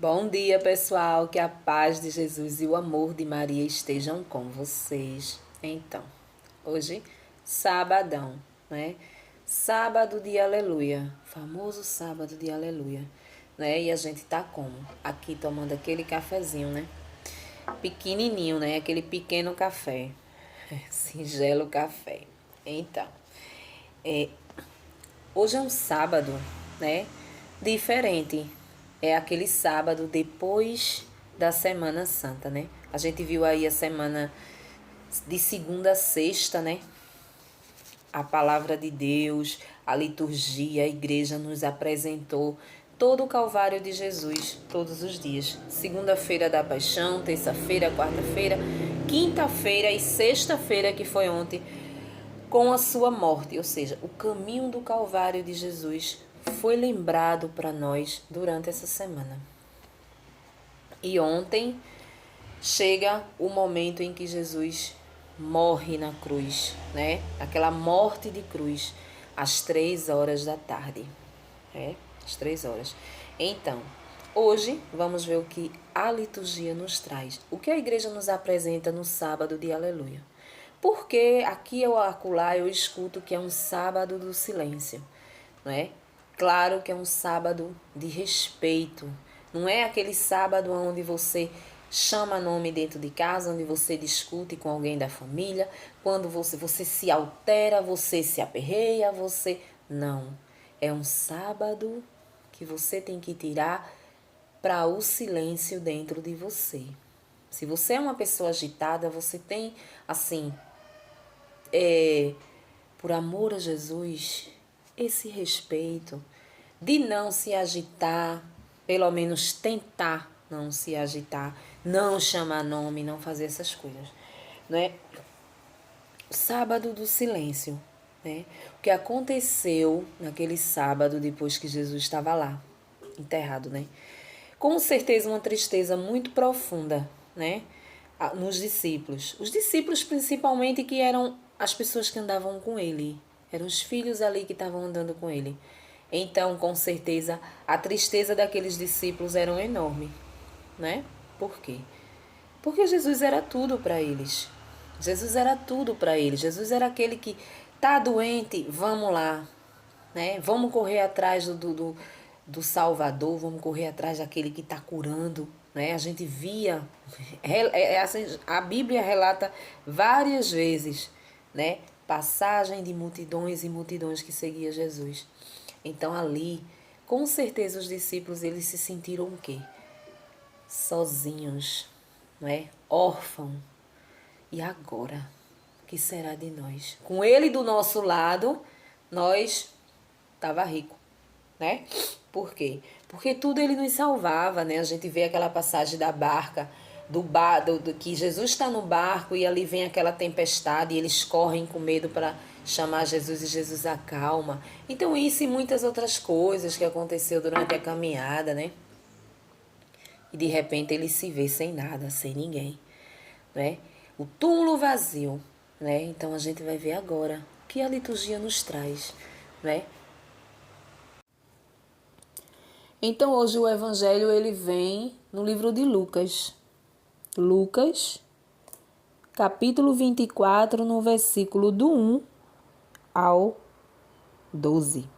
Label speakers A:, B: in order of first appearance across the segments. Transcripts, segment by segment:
A: Bom dia, pessoal. Que a paz de Jesus e o amor de Maria estejam com vocês. Então, hoje, sabadão, né? Sábado de aleluia, famoso sábado de aleluia, né? E a gente tá como? Aqui tomando aquele cafezinho, né? Pequenininho, né? Aquele pequeno café, singelo café. Então, é, hoje é um sábado, né? Diferente. É aquele sábado depois da Semana Santa, né? A gente viu aí a semana de segunda a sexta, né? A palavra de Deus, a liturgia, a igreja nos apresentou todo o Calvário de Jesus, todos os dias. Segunda-feira da Paixão, terça-feira, quarta-feira, quinta-feira e sexta-feira, que foi ontem, com a sua morte, ou seja, o caminho do Calvário de Jesus foi lembrado para nós durante essa semana. E ontem chega o momento em que Jesus morre na cruz, né? Aquela morte de cruz, às 3 horas da tarde, né? Às 3 horas. Então, hoje vamos ver o que a liturgia nos traz, o que a igreja nos apresenta no sábado de aleluia. Porque aqui ou acolá eu escuto que é um sábado do silêncio, não é? Claro que é um sábado de respeito. Não é aquele sábado onde você chama nome dentro de casa, onde você discute com alguém da família, quando você se altera, você se aperreia, você... Não. É um sábado que você tem que tirar para o silêncio dentro de você. Se você é uma pessoa agitada, você tem, assim, por amor a Jesus, esse respeito de não se agitar, pelo menos tentar não se agitar, não chamar nome, não fazer essas coisas, não é? O sábado do silêncio, né? O que aconteceu naquele sábado depois que Jesus estava lá, enterrado, né? Com certeza uma tristeza muito profunda, né? Nos discípulos. Os discípulos principalmente, que eram as pessoas que andavam com ele. Eram os filhos ali que estavam andando com ele. Então, com certeza, a tristeza daqueles discípulos era enorme, né? Por quê? Porque Jesus era tudo para eles. Jesus era tudo para eles. Jesus era aquele que tá doente, vamos lá, né? Vamos correr atrás do Salvador, vamos correr atrás daquele que está curando, né? A gente via, assim, a Bíblia relata várias vezes, né? Passagem de multidões e multidões que seguia Jesus. Então ali, com certeza os discípulos, eles se sentiram o quê? Sozinhos, não é? Órfãos. E agora? O que será de nós? Com ele do nosso lado, nós tava rico, né? Por quê? Porque tudo ele nos salvava, né? A gente vê aquela passagem da barca, que Jesus está no barco e ali vem aquela tempestade e eles correm com medo para chamar Jesus e Jesus acalma. Então isso e muitas outras coisas que aconteceu durante a caminhada, né? E de repente ele se vê sem nada, sem ninguém, né? O túmulo vazio, né? Então a gente vai ver agora o que a liturgia nos traz, né? Então hoje o evangelho ele vem no livro de Lucas. Lucas, capítulo 24, no versículo do 1 ao 12.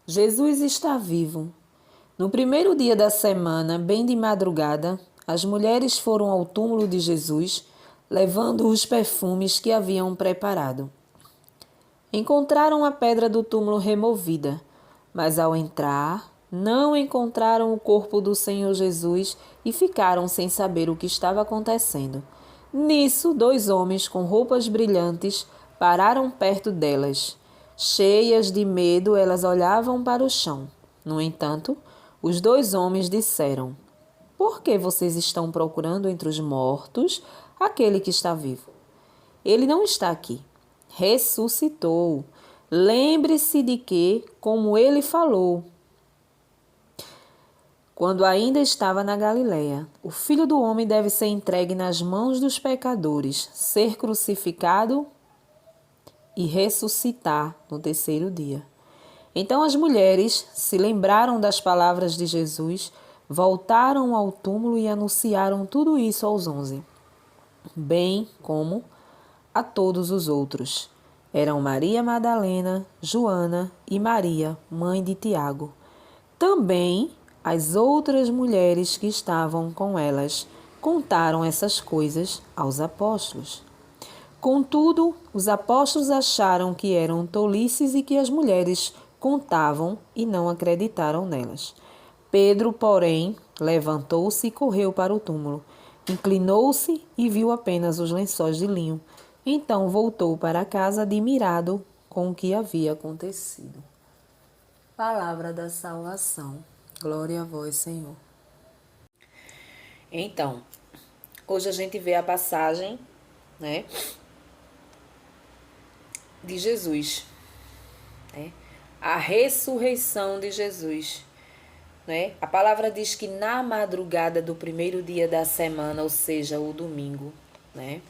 A: Jesus está vivo. No primeiro dia da semana, bem de madrugada, as mulheres foram ao túmulo de Jesus, levando os perfumes que haviam preparado. Encontraram a pedra do túmulo removida, mas ao entrar, não encontraram o corpo do Senhor Jesus e ficaram sem saber o que estava acontecendo. Nisso, 2 homens com roupas brilhantes pararam perto delas. Cheias de medo, elas olhavam para o chão. No entanto, os 2 homens disseram: Por que vocês estão procurando entre os mortos aquele que está vivo? Ele não está aqui. Ressuscitou. Lembre-se de que, como ele falou, quando ainda estava na Galileia, o Filho do Homem deve ser entregue nas mãos dos pecadores, ser crucificado e ressuscitar no terceiro dia. Então as mulheres se lembraram das palavras de Jesus, voltaram ao túmulo e anunciaram tudo isso aos 11, bem como a todos os outros. Eram Maria Madalena, Joana e Maria, mãe de Tiago. Também as outras mulheres que estavam com elas contaram essas coisas aos apóstolos. Contudo, os apóstolos acharam que eram tolices e que as mulheres contavam e não acreditaram nelas. Pedro, porém, levantou-se e correu para o túmulo. Inclinou-se e viu apenas os lençóis de linho. Então voltou para casa admirado com o que havia acontecido. Palavra da salvação. Glória a vós, Senhor. Então, hoje a gente vê a passagem, né, de Jesus, né? A ressurreição de Jesus, né? A palavra diz que na madrugada do primeiro dia da semana, ou seja, o domingo, né,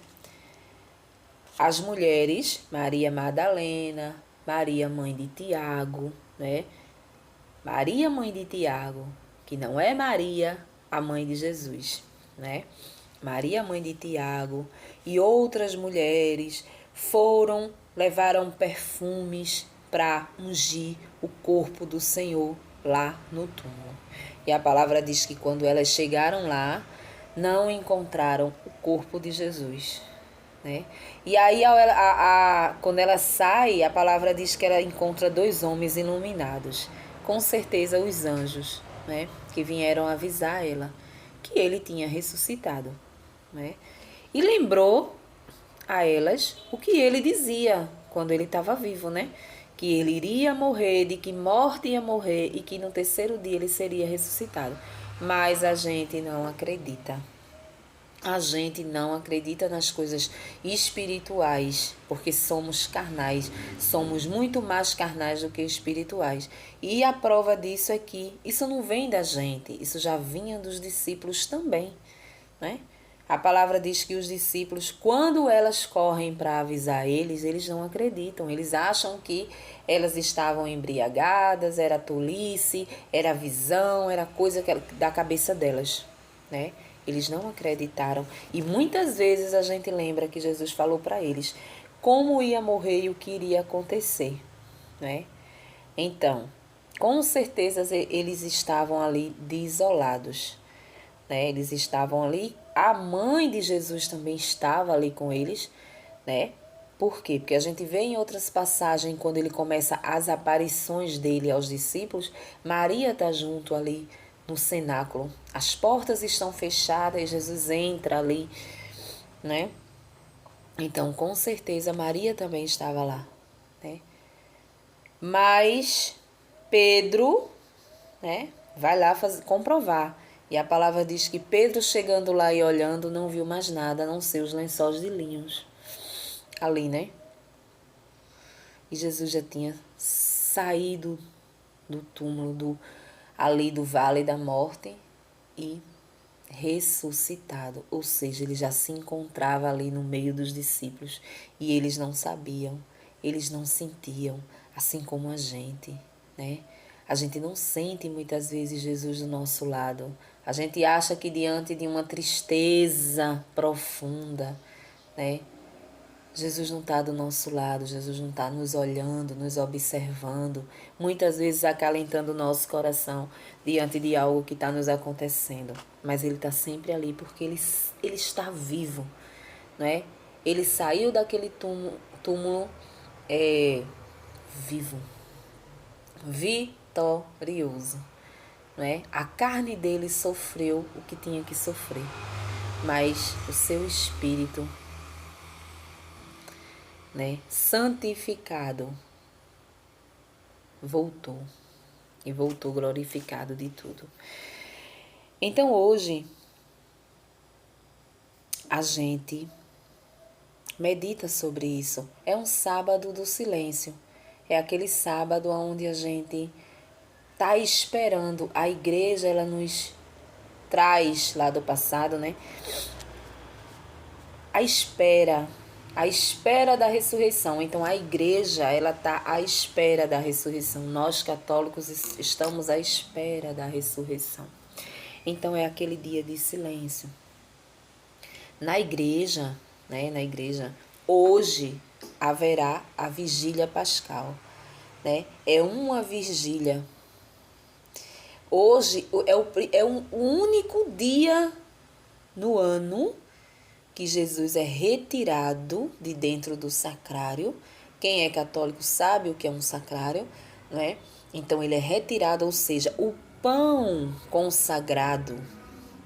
A: as mulheres, Maria Madalena, Maria mãe de Tiago, né? Maria mãe de Tiago, que não é Maria, a mãe de Jesus, né? Maria mãe de Tiago e outras mulheres levaram perfumes para ungir o corpo do Senhor lá no túmulo. E a palavra diz que quando elas chegaram lá, não encontraram o corpo de Jesus, né? E aí, quando ela sai, a palavra diz que ela encontra 2 homens iluminados. Com certeza os anjos, né? Que vieram avisar ela que ele tinha ressuscitado, né? E lembrou a elas o que ele dizia quando ele estava vivo, né? Que ele iria morrer, de que morte ia morrer e que no terceiro dia ele seria ressuscitado. Mas a gente não acredita. A gente não acredita nas coisas espirituais, porque somos carnais, somos muito mais carnais do que espirituais. E a prova disso é que isso não vem da gente, isso já vinha dos discípulos também, né? A palavra diz que os discípulos, quando elas correm para avisar eles não acreditam. Eles acham que elas estavam embriagadas, era tolice, era visão, era coisa da cabeça delas, né? Eles não acreditaram. E muitas vezes a gente lembra que Jesus falou para eles como ia morrer e o que iria acontecer, né? Então, com certeza eles estavam ali desolados, né? Eles estavam ali, a mãe de Jesus também estava ali com eles, né? Por quê? Porque a gente vê em outras passagens, quando ele começa as aparições dele aos discípulos, Maria está junto ali no cenáculo. As portas estão fechadas e Jesus entra ali, né? Então, com certeza, Maria também estava lá, né? Mas Pedro, né, vai lá comprovar. E a palavra diz que Pedro, chegando lá e olhando, não viu mais nada, a não ser os lençóis de linhos ali, né? E Jesus já tinha saído do túmulo, ali do vale da morte e ressuscitado. Ou seja, ele já se encontrava ali no meio dos discípulos e eles não sabiam, eles não sentiam, assim como a gente, né? A gente não sente muitas vezes Jesus do nosso lado. A gente acha que diante de uma tristeza profunda, né, Jesus não está do nosso lado, Jesus não está nos olhando, nos observando, muitas vezes acalentando o nosso coração diante de algo que está nos acontecendo. Mas Ele está sempre ali porque Ele está vivo, não é? Ele saiu daquele túmulo vivo, vitorioso, não é? A carne dele sofreu o que tinha que sofrer, mas o seu espírito, né, santificado, voltou e voltou glorificado de tudo. Então hoje a gente medita sobre isso. É um sábado do silêncio. É aquele sábado onde a gente está esperando. A igreja, ela nos traz lá do passado, né? A espera, À espera da ressurreição. Então a igreja, ela está à espera da ressurreição. Nós católicos estamos à espera da ressurreição. Então é aquele dia de silêncio. Na igreja, né, hoje haverá a vigília pascal, né? É uma vigília. Hoje é o único dia no ano que Jesus é retirado de dentro do sacrário. Quem é católico sabe o que é um sacrário, né? Então ele é retirado, ou seja, o pão consagrado,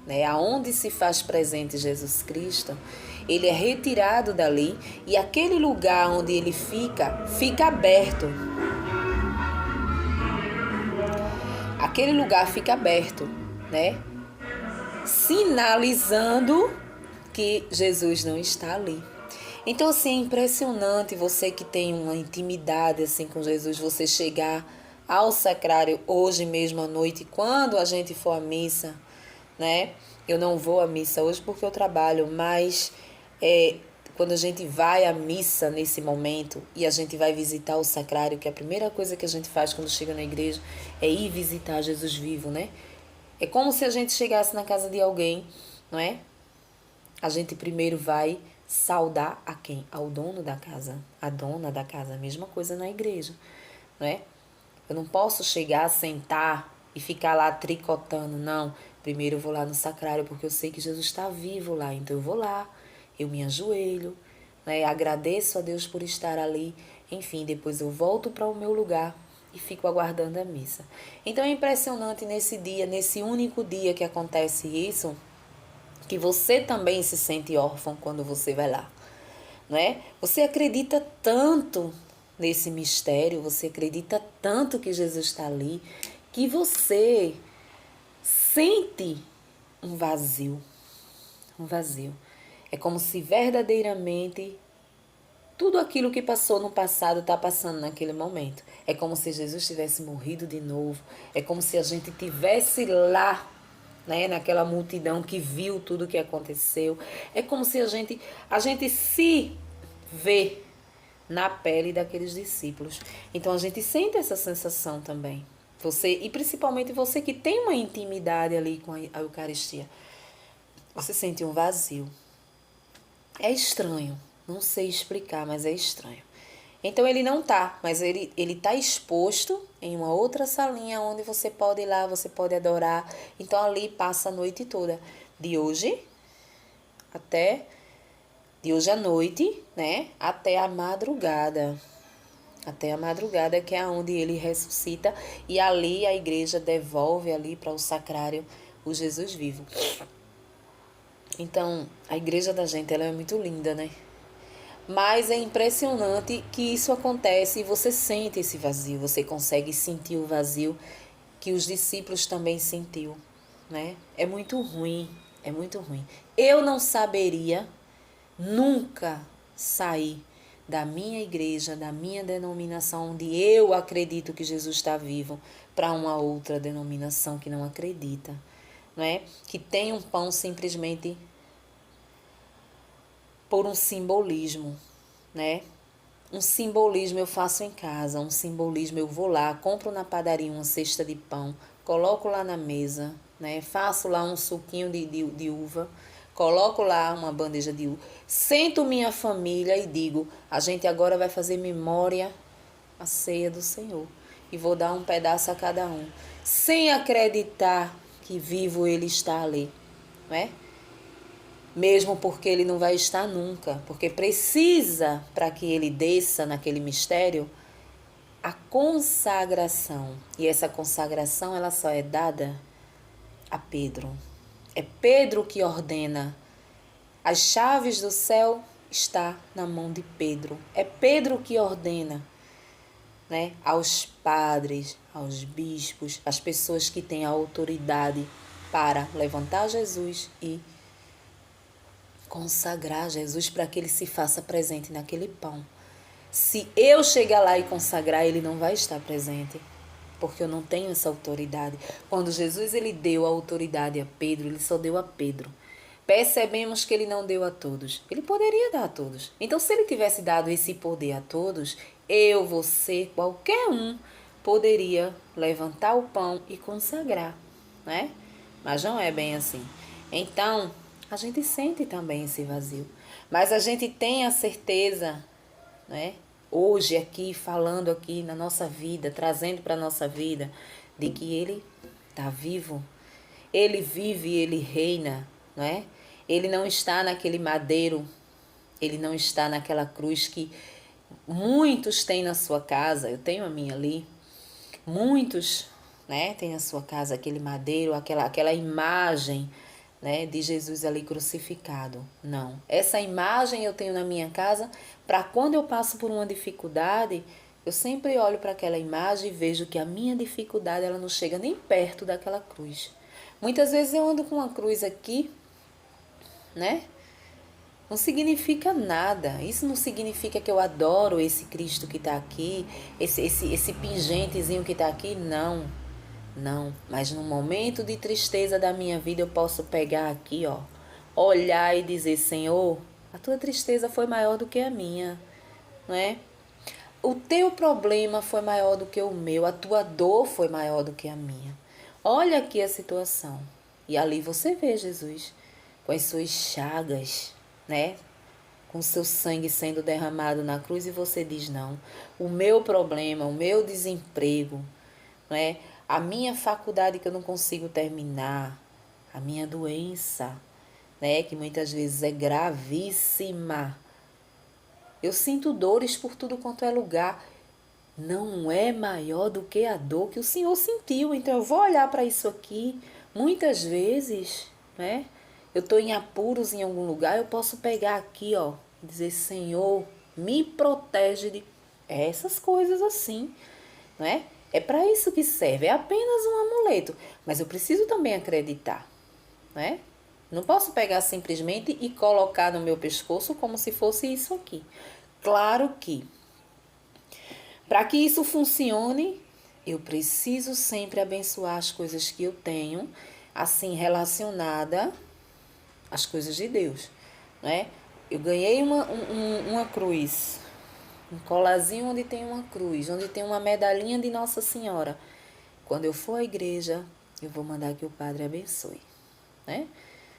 A: né, aonde se faz presente Jesus Cristo, ele é retirado dali e aquele lugar onde ele fica aberto. Aquele lugar fica aberto, né? Sinalizando que Jesus não está ali. Então, assim, é impressionante você que tem uma intimidade assim com Jesus, você chegar ao sacrário hoje mesmo à noite, quando a gente for à missa, né? Eu não vou à missa hoje porque eu trabalho, mas quando a gente vai à missa nesse momento e a gente vai visitar o sacrário, que é a primeira coisa que a gente faz quando chega na igreja é ir visitar Jesus vivo, né? É como se a gente chegasse na casa de alguém, não é? A gente primeiro vai saudar a quem? Ao dono da casa, a dona da casa, a mesma coisa na igreja, não é? Eu não posso chegar, sentar e ficar lá tricotando, não. Primeiro eu vou lá no sacrário porque eu sei que Jesus está vivo lá, então eu vou lá, eu me ajoelho, né? Agradeço a Deus por estar ali, enfim, depois eu volto para o meu lugar e fico aguardando a missa. Então é impressionante nesse dia, nesse único dia que acontece isso, que você também se sente órfão quando você vai lá, não é? Você acredita tanto nesse mistério, você acredita tanto que Jesus está ali, que você sente um vazio, um vazio. É como se verdadeiramente tudo aquilo que passou no passado está passando naquele momento. É como se Jesus tivesse morrido de novo. É como se a gente tivesse lá, né, naquela multidão que viu tudo o que aconteceu. É como se a gente se vê na pele daqueles discípulos. Então a gente sente essa sensação também. Você, e principalmente você que tem uma intimidade ali com a Eucaristia, você sente um vazio. É estranho, não sei explicar, mas é estranho. Então ele não tá, mas ele tá exposto em uma outra salinha onde você pode ir lá, você pode adorar. Então ali passa a noite toda, de hoje até de hoje à noite, né, até a madrugada. Até a madrugada, que é onde ele ressuscita, e ali a igreja devolve ali para o sacrário o Jesus vivo. Então, a igreja da gente, ela é muito linda, né? Mas é impressionante que isso acontece e você sente esse vazio, você consegue sentir o vazio que os discípulos também sentiu, né? É muito ruim, é muito ruim. Eu não saberia nunca sair da minha igreja, da minha denominação, onde eu acredito que Jesus está vivo, para uma outra denominação que não acredita, não é? Que tem um pão simplesmente por um simbolismo, né? Um simbolismo eu faço em casa, um simbolismo eu vou lá, compro na padaria uma cesta de pão, coloco lá na mesa, né? Faço lá um suquinho de uva, coloco lá uma bandeja de uva, sento minha família e digo, a gente agora vai fazer memória à ceia do Senhor e vou dar um pedaço a cada um, sem acreditar que vivo ele está ali, não é? Mesmo porque ele não vai estar nunca, porque precisa, para que ele desça naquele mistério, a consagração. E essa consagração ela só é dada a Pedro. É Pedro que ordena. As chaves do céu está na mão de Pedro. É Pedro que ordena, né, aos padres, aos bispos, às pessoas que têm a autoridade para levantar Jesus e consagrar Jesus para que ele se faça presente naquele pão. Se eu chegar lá e consagrar, ele não vai estar presente, porque eu não tenho essa autoridade. Quando Jesus ele deu a autoridade a Pedro, ele só deu a Pedro. percebemos que ele não deu a todos. Ele poderia dar a todos. Então, se ele tivesse dado esse poder a todos, eu, você, qualquer um, poderia levantar o pão e consagrar, né? Mas não é bem assim. Então, a gente sente também esse vazio. Mas a gente tem a certeza, né? Hoje aqui, falando aqui na nossa vida, trazendo para a nossa vida, de que Ele está vivo. Ele vive, Ele reina, não é? Ele não está naquele madeiro, Ele não está naquela cruz que muitos têm na sua casa. Eu tenho a minha ali. Muitos, né, têm na sua casa aquele madeiro, aquela imagem, né, de Jesus ali crucificado. Não. Essa imagem eu tenho na minha casa para quando eu passo por uma dificuldade, eu sempre olho para aquela imagem e vejo que a minha dificuldade ela não chega nem perto daquela cruz. Muitas vezes eu ando com uma cruz aqui, né? Não significa nada. Isso não significa que eu adoro esse Cristo que está aqui, esse pingentezinho que está aqui. Não, não. Mas no momento de tristeza da minha vida eu posso pegar aqui, ó, olhar e dizer: Senhor, a tua tristeza foi maior do que a minha, não é? O teu problema foi maior do que o meu, a tua dor foi maior do que a minha. Olha aqui a situação. E ali você vê Jesus com as suas chagas, né? Com seu sangue sendo derramado na cruz e você diz: não, o meu problema, o meu desemprego, né? A minha faculdade que eu não consigo terminar, a minha doença, né? Que muitas vezes é gravíssima. Eu sinto dores por tudo quanto é lugar. Não é maior do que a dor que o Senhor sentiu. Então eu vou olhar para isso aqui. Muitas vezes, né? Eu estou em apuros em algum lugar, eu posso pegar aqui, ó, e dizer: Senhor, me protege de essas coisas assim, né? É para isso que serve, é apenas um amuleto. Mas eu preciso também acreditar, né? Não posso pegar simplesmente e colocar no meu pescoço como se fosse isso aqui. Claro que para que isso funcione, eu preciso sempre abençoar as coisas que eu tenho, assim, relacionada às coisas de Deus, né? Eu ganhei uma cruz, um colazinho onde tem uma cruz, onde tem uma medalhinha de Nossa Senhora. Quando eu for à igreja, eu vou mandar que o Padre abençoe, né?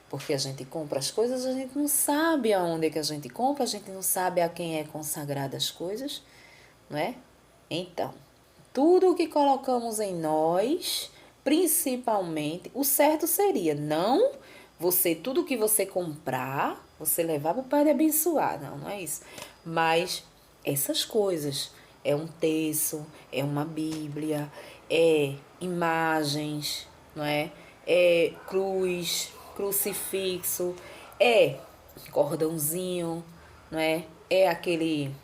A: Porque a gente compra as coisas, a gente não sabe aonde é que a gente compra, a gente não sabe a quem é consagrada as coisas, não é? Então, tudo o que colocamos em nós, principalmente, o certo seria não você, tudo que você comprar, você levar para o Padre abençoar. Não, não é isso. Mas essas coisas, é um terço, é uma Bíblia, é imagens, não é? É cruz, crucifixo, é cordãozinho, não é? É aquele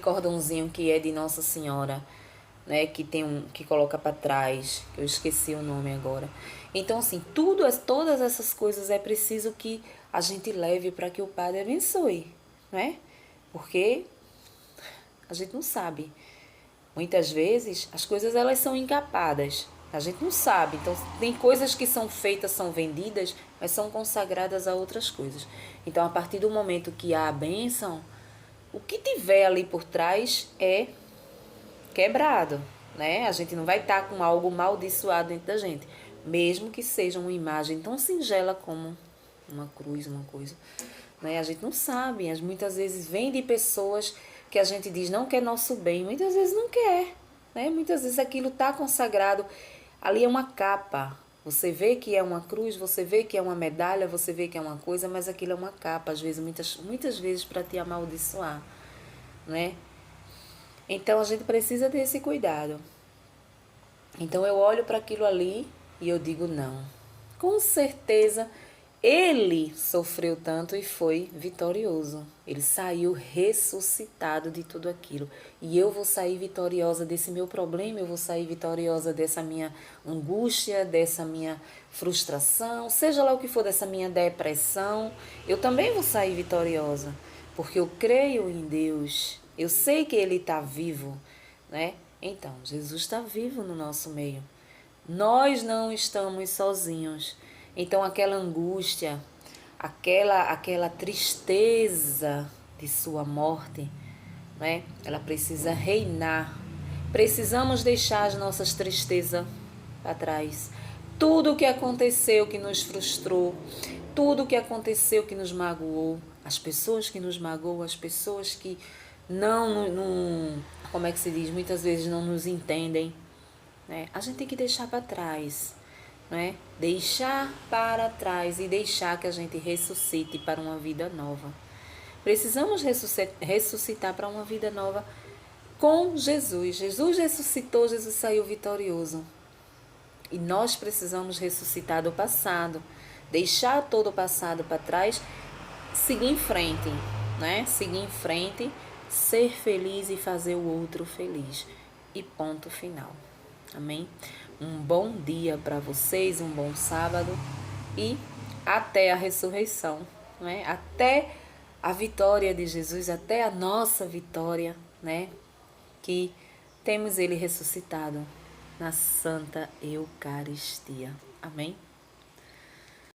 A: cordãozinho que é de Nossa Senhora, né, que tem que coloca para trás, que eu esqueci o nome agora. Então assim, todas essas coisas é preciso que a gente leve para que o Padre abençoe, né? Porque a gente não sabe. Muitas vezes as coisas elas são encapadas. A gente não sabe. Então tem coisas que são feitas, são vendidas, mas são consagradas a outras coisas. Então a partir do momento que há a bênção, o que tiver ali por trás é quebrado, né? A gente não vai estar com algo amaldiçoado dentro da gente, mesmo que seja uma imagem tão singela como uma cruz, uma coisa, né? A gente não sabe, muitas vezes vem de pessoas que a gente diz não quer nosso bem, muitas vezes não quer, né? Muitas vezes aquilo está consagrado, ali é uma capa. Você vê que é uma cruz, você vê que é uma medalha, você vê que é uma coisa, mas aquilo é uma capa, às vezes, muitas vezes para te amaldiçoar, né? Então a gente precisa ter esse cuidado. Então eu olho para aquilo ali e eu digo: não. Com certeza ele sofreu tanto e foi vitorioso. Ele saiu ressuscitado de tudo aquilo. E eu vou sair vitoriosa desse meu problema, eu vou sair vitoriosa dessa minha angústia, dessa minha frustração, seja lá o que for, dessa minha depressão. Eu também vou sair vitoriosa, porque eu creio em Deus. Eu sei que Ele está vivo, né? Então, Jesus está vivo no nosso meio. Nós não estamos sozinhos. Então aquela angústia, aquela tristeza de sua morte, né? Ela precisa reinar. Precisamos deixar as nossas tristezas para trás. Tudo o que aconteceu que nos frustrou, tudo o que aconteceu que nos magoou, as pessoas que nos magoam, as pessoas que não, como é que se diz, muitas vezes não nos entendem, né? A gente tem que deixar para trás, né? Deixar para trás e deixar que a gente ressuscite para uma vida nova. Precisamos ressuscitar para uma vida nova com Jesus. Jesus ressuscitou, Jesus saiu vitorioso. E nós precisamos ressuscitar do passado, deixar todo o passado para trás, seguir em frente, né? Seguir em frente, ser feliz e fazer o outro feliz. E ponto final. Amém? Um bom dia para vocês, um bom sábado e até a ressurreição, né? Até a vitória de Jesus, até a nossa vitória, né? Que temos Ele ressuscitado na Santa Eucaristia. Amém?